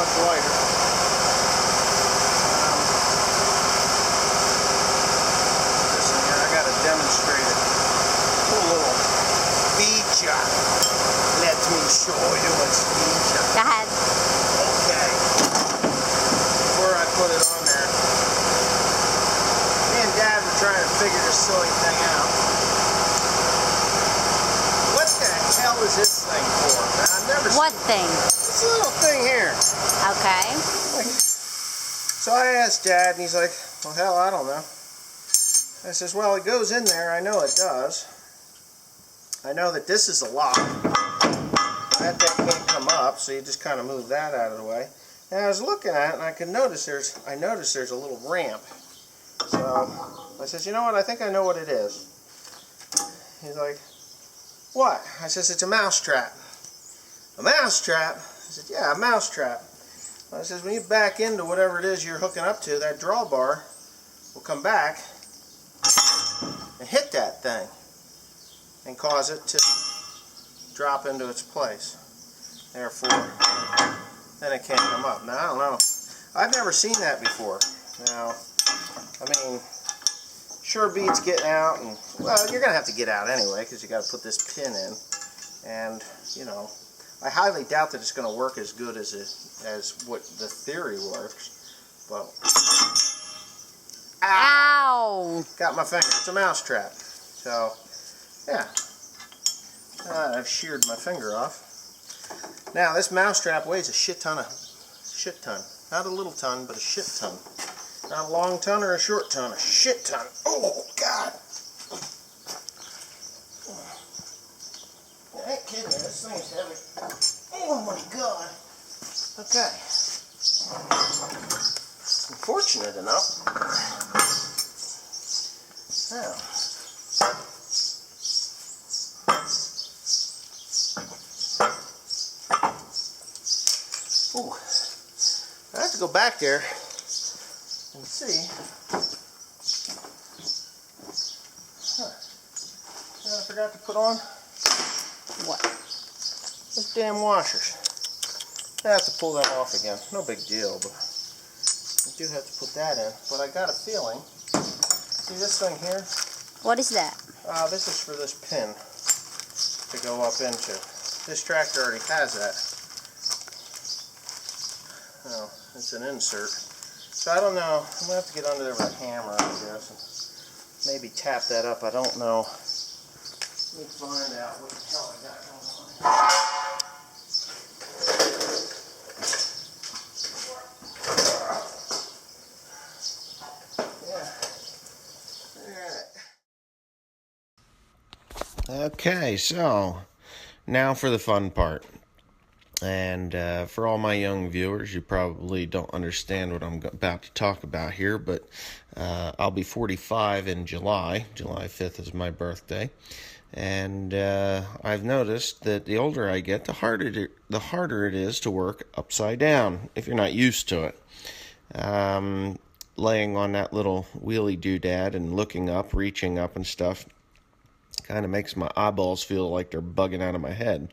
much lighter. Listen here, I got to demonstrate it. Cool little feature. Let me show you what's feature. Go ahead. Okay. Before I put it on there, me and Dad were trying to figure this silly thing out. What the hell is this thing for? Now, I've never What seen thing? this little thing here. Okay. So I asked Dad, and he's like, well, hell, I don't know. I says, well, it goes in there. I know it does. I know that this is a lock. That thing can't come up, so you just kind of move that out of the way. And I was looking at it, and I could notice there's a little ramp. So I says, you know what? I think I know what it is. He's like, what? I says, it's a mouse trap. A mouse trap? I said, yeah, a mouse trap. I says, when you back into whatever it is you're hooking up to, that drawbar will come back and hit that thing and cause it to drop into its place. Therefore, then it can't come up. Now, I don't know. I've never seen that before. Now, I mean, sure beats getting out, and, well, you're going to have to get out anyway, because you got to put this pin in. And, you know, I highly doubt that it's going to work as good as what the theory works. But, ow! Got my finger. It's a mouse trap. So, yeah. I've sheared my finger off. Now, this mouse trap weighs a shit ton. Not a little ton, but a shit ton. Not a long ton or a short ton, a shit ton. Oh, God. I ain't kidding you, this thing's heavy. Oh, my God. Okay. Unfortunate enough. Now. Ooh. I have to go back there and see. I forgot to put on What? those damn washers. I have to pull them off again. No big deal, but I do have to put that in. But I got a feeling. See this thing here? What is that? This is for this pin to go up into. This tractor already has that. Oh, it's an insert. So I don't know. I'm going to have to get under there with a hammer, I guess, and maybe tap that up. I don't know. Let me find out what the hell I got going on. Yeah. Okay, so now for the fun part. And for all my young viewers, you probably don't understand what I'm about to talk about here, but I'll be 45 in July. July 5th is my birthday. And I've noticed that the older I get, the harder it is to work upside down if you're not used to it. Laying on that little wheelie doodad and looking up, reaching up and stuff, kind of makes my eyeballs feel like they're bugging out of my head.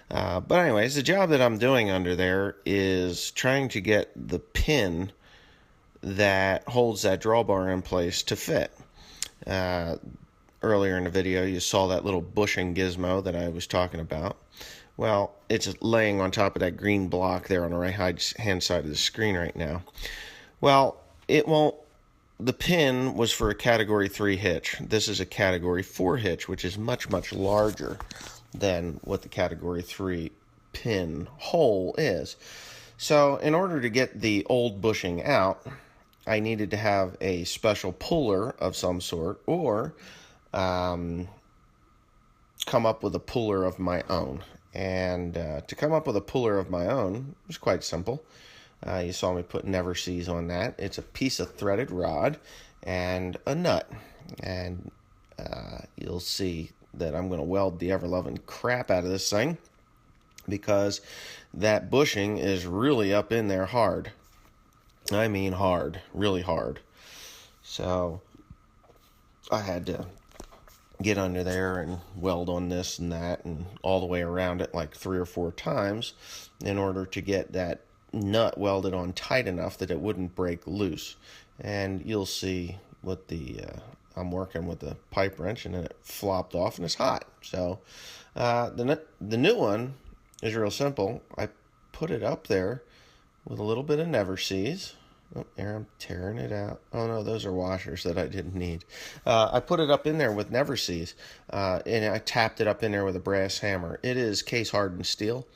But anyways, the job that I'm doing under there is trying to get the pin that holds that drawbar in place to fit. Earlier in the video, you saw that little bushing gizmo that I was talking about. Well, it's laying on top of that green block there on the right-hand side of the screen right now. Well, it won't. The pin was for a Category 3 hitch. This is a Category 4 hitch, which is much, much larger than what the Category 3 pin hole is. So in order to get the old bushing out, I needed to have a special puller of some sort, or come up with a puller of my own. And to come up with a puller of my own was quite simple. You saw me put Never-Sees on that. It's a piece of threaded rod and a nut. And you'll see that I'm going to weld the ever-loving crap out of this thing, because that bushing is really up in there hard. I mean hard, really hard. So I had to get under there and weld on this and that and all the way around it like 3 or 4 times in order to get that nut welded on tight enough that it wouldn't break loose. And you'll see what I'm working with the pipe wrench, and then it flopped off and it's hot. So the new one is real simple. I put it up there with a little bit of Never Sees. Oh, there, I'm tearing it out. Oh no, those are washers that I didn't need. I put it up in there with Never Sees, and I tapped it up in there with a brass hammer. It is case hardened steel,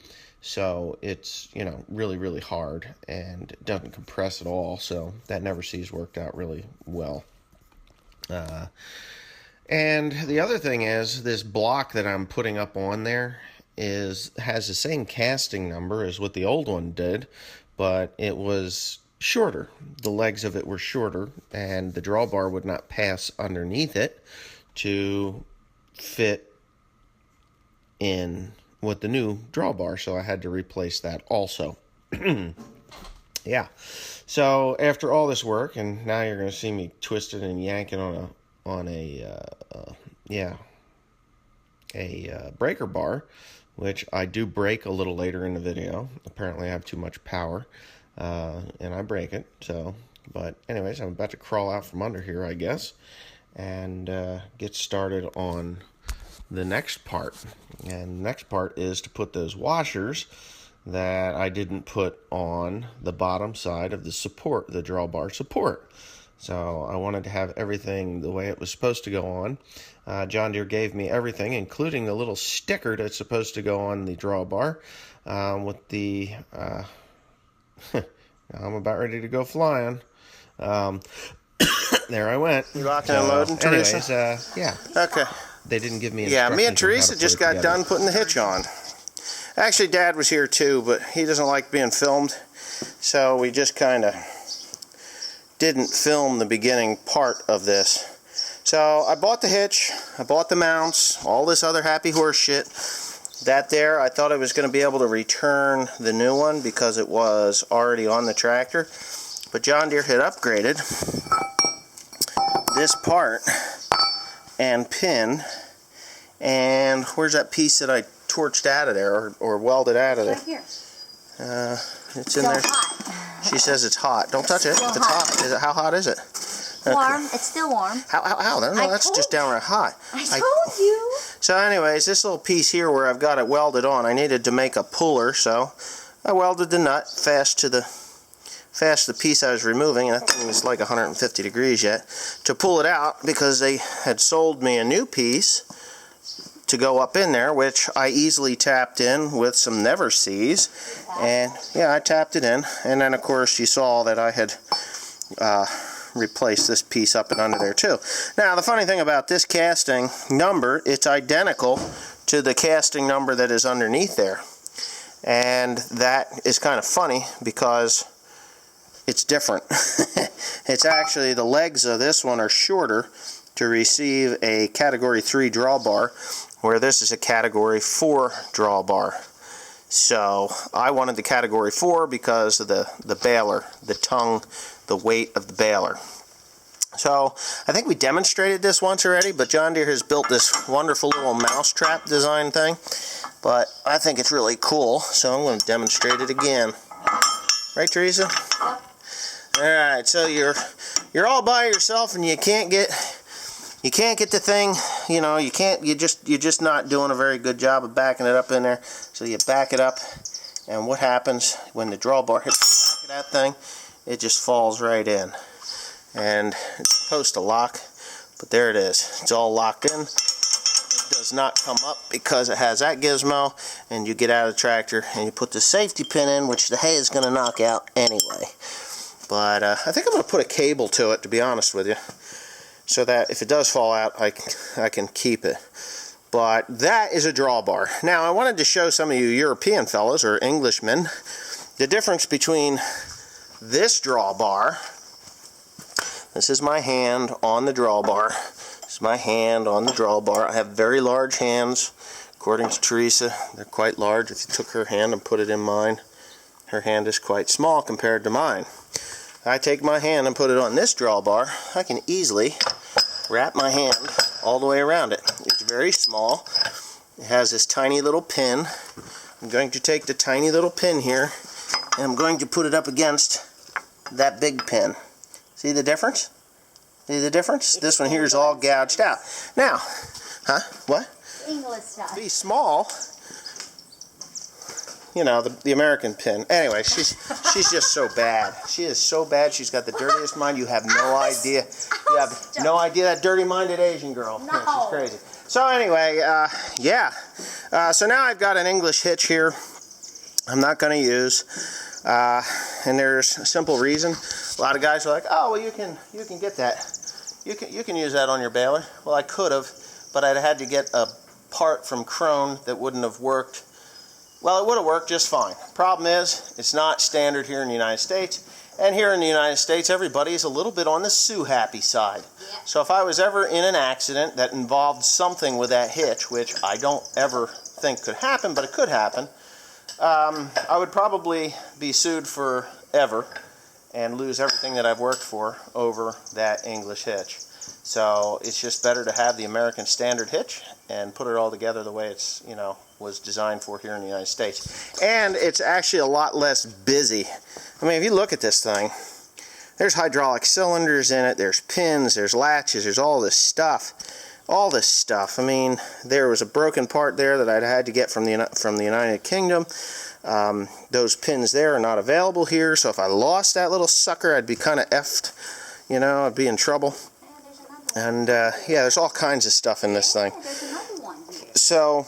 so it's, really, really hard, and it doesn't compress at all. So that Never Sees worked out really well. And the other thing is, this block that I'm putting up on there has the same casting number as what the old one did, but it was shorter. The legs of it were shorter, and the drawbar would not pass underneath it to fit in with the new drawbar, so I had to replace that also. Yeah. So after all this work, and now you're going to see me twisting and yanking on a breaker bar, which I do break a little later in the video. Apparently I have too much power, and I break it. So, but anyways, I'm about to crawl out from under here, I guess, and get started on the next part. And the next part is to put those washers that I didn't put on the bottom side of the support, the drawbar support. So I wanted to have everything the way it was supposed to go on. John Deere gave me everything, including the little sticker that's supposed to go on the drawbar with the... I'm about ready to go flying. There I went. You locking and loading, Teresa? Anyways, yeah. Okay. They didn't give me Yeah, me and instructions on how Teresa to put just it got together. done putting the hitch on. Actually, Dad was here too, but he doesn't like being filmed, so we just kind of didn't film the beginning part of this. So I bought the hitch, I bought the mounts, all this other happy horse shit. That there, I thought I was going to be able to return the new one because it was already on the tractor, but John Deere had upgraded this part and pin. And where's that piece that I torched out of there, or welded out of there? Right here. It's in there. Hot. She says it's hot. Don't touch it. Still If it's hot. Is it, how hot is it? Warm. It's still warm. How? No, that's just downright hot. I told you. So anyways, this little piece here where I've got it welded on, I needed to make a puller, so I welded the nut fast to the piece I was removing, and that thing was like 150 degrees yet, to pull it out, because they had sold me a new piece to go up in there, which I easily tapped in with some Never Sees. And yeah, I tapped it in, and then of course you saw that I had replaced this piece up and under there too. Now the funny thing about this casting number, it's identical to the casting number that is underneath there, and that is kind of funny because it's different. It's actually, the legs of this one are shorter to receive a category 3 drawbar, where this is a category 4 drawbar. So I wanted the category 4 because of the baler, the tongue, the weight of the baler. So I think we demonstrated this once already, but John Deere has built this wonderful little mousetrap design thing, but I think it's really cool, so I'm going to demonstrate it again. Right, Teresa? Alright, so you're all by yourself, and you can't get the thing, you're just not doing a very good job of backing it up in there. So you back it up, and what happens when the drawbar hits that thing, it just falls right in. And it's supposed to lock, but there it is. It's all locked in. It does not come up because it has that gizmo, and you get out of the tractor and you put the safety pin in, which the hay is going to knock out anyway. But I think I'm going to put a cable to it, to be honest with you, so that if it does fall out, I can keep it. But that is a drawbar. Now, I wanted to show some of you European fellows, or Englishmen, the difference between this drawbar. This is my hand on the drawbar. This is my hand on the drawbar. I have very large hands, according to Teresa. They're quite large. If you took her hand and put it in mine, her hand is quite small compared to mine. I take my hand and put it on this drawbar, I can easily wrap my hand all the way around it. It's very small. It has this tiny little pin. I'm going to take the tiny little pin here and I'm going to put it up against that big pin. See the difference? See the difference? This one here is all gouged out. Now, what? English style. Be small. You know, the American pin. Anyway, she's just so bad. She is so bad. She's got the dirtiest mind. You have no idea. You have no idea, that dirty-minded Asian girl. No. Yeah, she's crazy. So anyway, yeah. So now I've got an English hitch here. I'm not going to use. And there's a simple reason. A lot of guys are like, oh, well, you can get that. You can use that on your baler. Well, I could have, but I'd had to get a part from Krone that wouldn't have worked. Well, it would have worked just fine. Problem is, it's not standard here in the United States. And here in the United States, everybody is a little bit on the sue-happy side. Yeah. So if I was ever in an accident that involved something with that hitch, which I don't ever think could happen, but it could happen, I would probably be sued forever and lose everything that I've worked for over that English hitch. So it's just better to have the American standard hitch and put it all together the way it's, you know, was designed for here in the United States. And it's actually a lot less busy. I mean, if you look at this thing, there's hydraulic cylinders in it, there's pins, there's latches, there's all this stuff. All this stuff. I mean, there was a broken part there that I'd had to get from the United Kingdom. Those pins there are not available here, so if I lost that little sucker, I'd be kind of effed. You know, I'd be in trouble. And yeah, there's all kinds of stuff in this thing. So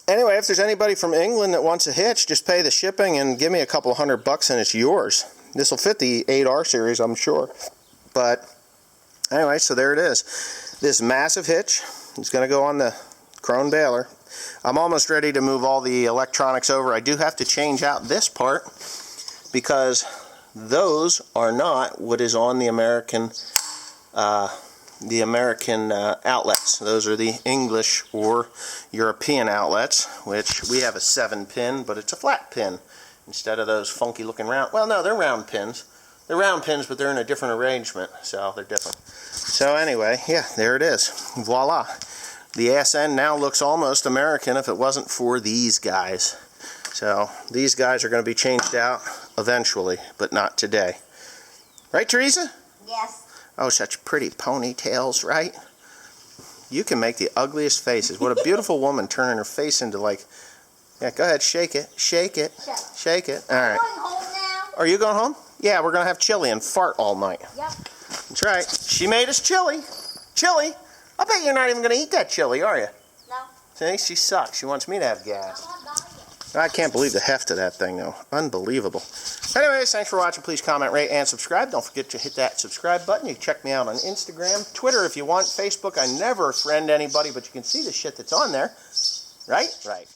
anyway, if there's anybody from England that wants a hitch, just pay the shipping and give me a couple $100 and it's yours. This will fit the 8R series, I'm sure. But anyway, so there it is. This massive hitch is going to go on the Krone baler. I'm almost ready to move all the electronics over. I do have to change out this part because those are not what is on the American outlets. Those are the English or European outlets, which we have a 7-pin, but it's a flat pin instead of those funky looking round. Well, no, they're round pins. They're round pins, but they're in a different arrangement, so they're different. So anyway, yeah, there it is. Voila. The ass end now looks almost American if it wasn't for these guys. So these guys are going to be changed out eventually, but not today. Right, Teresa? Yes. Oh, such pretty ponytails, right? You can make the ugliest faces. What a beautiful woman turning her face into like... Yeah, go ahead, shake it. Shake it. Shake it. All right. I'm going home now. Are you going home? Yeah, we're going to have chili and fart all night. Yep. That's right. She made us chili. Chili? I bet you're not even going to eat that chili, are you? No. See, she sucks. She wants me to have gas. I'm not dying. I can't believe the heft of that thing, though. Unbelievable. Anyways, thanks for watching. Please comment, rate, and subscribe. Don't forget to hit that subscribe button. You can check me out on Instagram, Twitter if you want, Facebook. I never friend anybody, but you can see the shit that's on there. Right? Right.